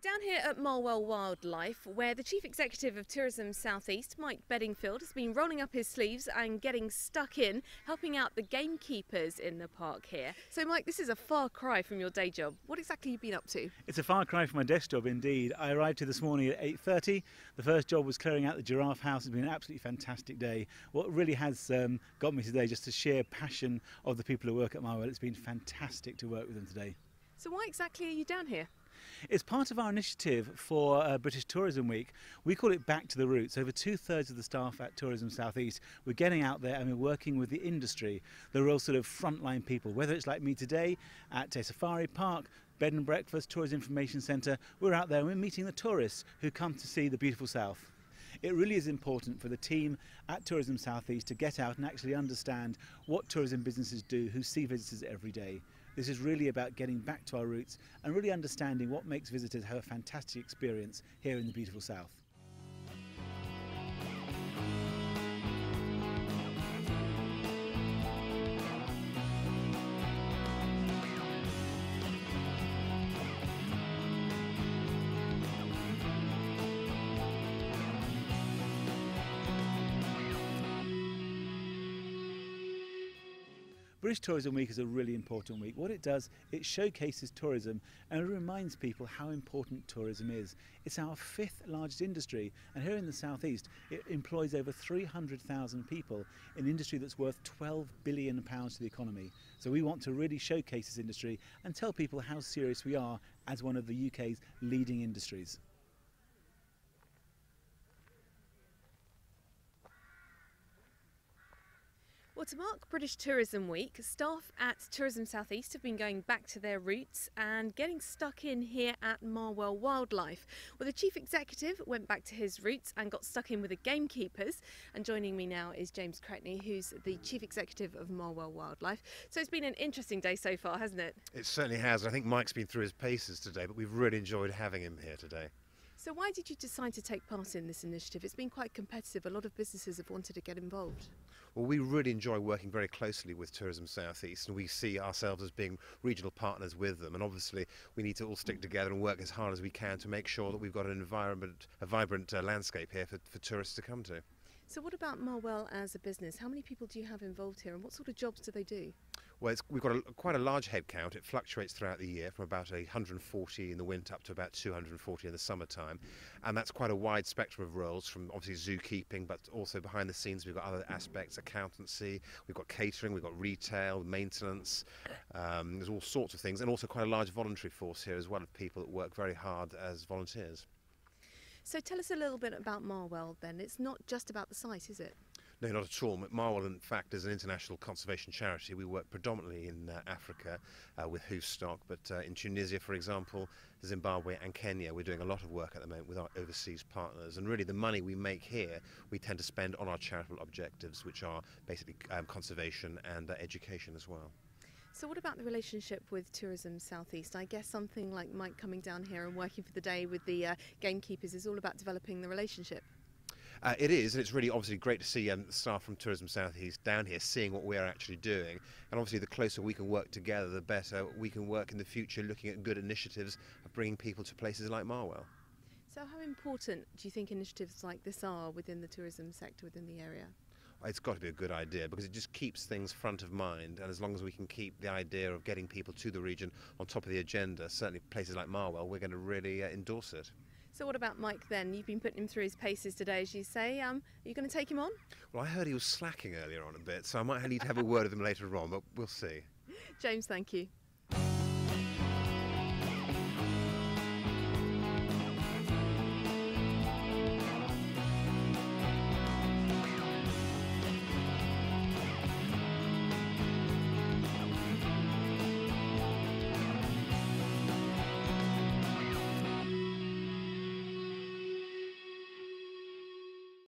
Down here at Marwell Wildlife, where the Chief Executive of Tourism South East, Mike Bedingfield, has been rolling up his sleeves and getting stuck in, helping out the gamekeepers in the park here. So Mike, this is a far cry from your day job. What exactly have you been up to? It's a far cry from my desk job indeed. I arrived here this morning at 8:30. The first job was clearing out the giraffe house. It's been an absolutely fantastic day. What really has got me today, just the sheer passion of the people who work at Marwell. It's been fantastic to work with them today. So why exactly are you down here? It's part of our initiative for British Tourism Week. We call it Back to the Roots. Over 2/3 of the staff at Tourism South East, we're getting out there and we're working with the industry, the real sort of frontline people, whether it's like me today at a safari park, bed and breakfast, tourist information centre. We're out there and we're meeting the tourists who come to see the beautiful South. It really is important for the team at Tourism South East to get out and actually understand what tourism businesses do who see visitors every day. This is really about getting back to our roots and really understanding what makes visitors have a fantastic experience here in the beautiful South. British Tourism Week is a really important week. What it does, it showcases tourism and it reminds people how important tourism is. It's our 5th largest industry, and here in the South East it employs over 300,000 people in an industry that's worth £12 billion to the economy. So we want to really showcase this industry and tell people how serious we are as one of the UK's leading industries. Well, to mark British Tourism Week, staff at Tourism South East have been going back to their roots and getting stuck in here at Marwell Wildlife. Well, the Chief Executive went back to his roots and got stuck in with the gamekeepers. And joining me now is James Cretney, who's the Chief Executive of Marwell Wildlife. So it's been an interesting day so far, hasn't it? It certainly has. I think Mike's been through his paces today, but we've really enjoyed having him here today. So why did you decide to take part in this initiative? It's been quite competitive. A lot of businesses have wanted to get involved. Well, we really enjoy working very closely with Tourism South East, and we see ourselves as being regional partners with them. And obviously, we need to all stick together and work as hard as we can to make sure that we've got an environment, a vibrant landscape here for tourists to come to. So what about Marwell as a business? How many people do you have involved here, and what sort of jobs do they do? Well, we've got quite a large head count. It fluctuates throughout the year from about 140 in the winter up to about 240 in the summertime. And that's quite a wide spectrum of roles, from obviously zookeeping, but also behind the scenes we've got other aspects, accountancy, we've got catering, we've got retail, maintenance, there's all sorts of things, and also quite a large voluntary force here as well of people that work very hard as volunteers. So tell us a little bit about Marwell then. It's not just about the site, is it? No, not at all. Marwell, in fact, is an international conservation charity. We work predominantly in Africa with hoofstock, but in Tunisia, for example, Zimbabwe and Kenya, we're doing a lot of work at the moment with our overseas partners. And really the money we make here, we tend to spend on our charitable objectives, which are basically conservation and education as well. So what about the relationship with Tourism South East? I guess something like Mike coming down here and working for the day with the gamekeepers is all about developing the relationship. It is, and it's really obviously great to see staff from Tourism South East down here seeing what we're actually doing. And obviously the closer we can work together, the better we can work in the future, looking at good initiatives of bringing people to places like Marwell. So how important do you think initiatives like this are within the tourism sector within the area? It's got to be a good idea because it just keeps things front of mind, and as long as we can keep the idea of getting people to the region on top of the agenda, certainly places like Marwell, we're going to really endorse it. So what about Mike then? You've been putting him through his paces today, as you say. Are you going to take him on? Well, I heard he was slacking earlier on a bit, so I might need to have a word with him later on, but we'll see. James, thank you.